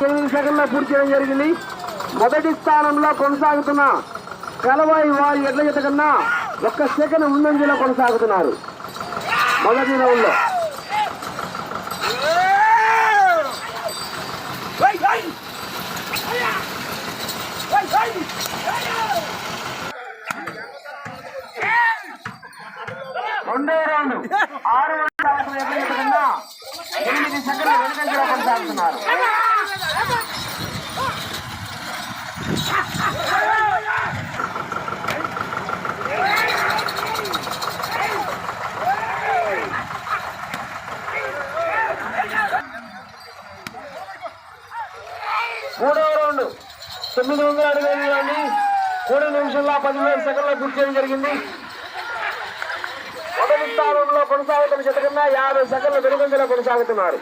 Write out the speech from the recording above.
8 సెకండ్ల పూర్తి చేయడం జరిగింది. మొదటి స్థానంలో కొనసాగుతున్న కలవాయి వారి ఎడ్ల జత కన్నా 1 సెకండ్ ముందంజలో కొనసాగుతున్నారు మొదటి రౌండ్ లో. రెండో రౌండ్ 6 ఎడ్ల జత కన్నా 8 సెకండ్ల వెనుకంజలో కొనసాగుతున్నారు. మూడవ రౌండ్ 900 అడుగులని 3 నిమిషాల 15 సెకండ్ల పూర్తి చేయడం జరిగింది. మొదటి స్థానంలో కొనసాగుతున్న జత కన్నా 50 సెకండ్ల వెనుకంజలో కొనసాగుతున్నారు.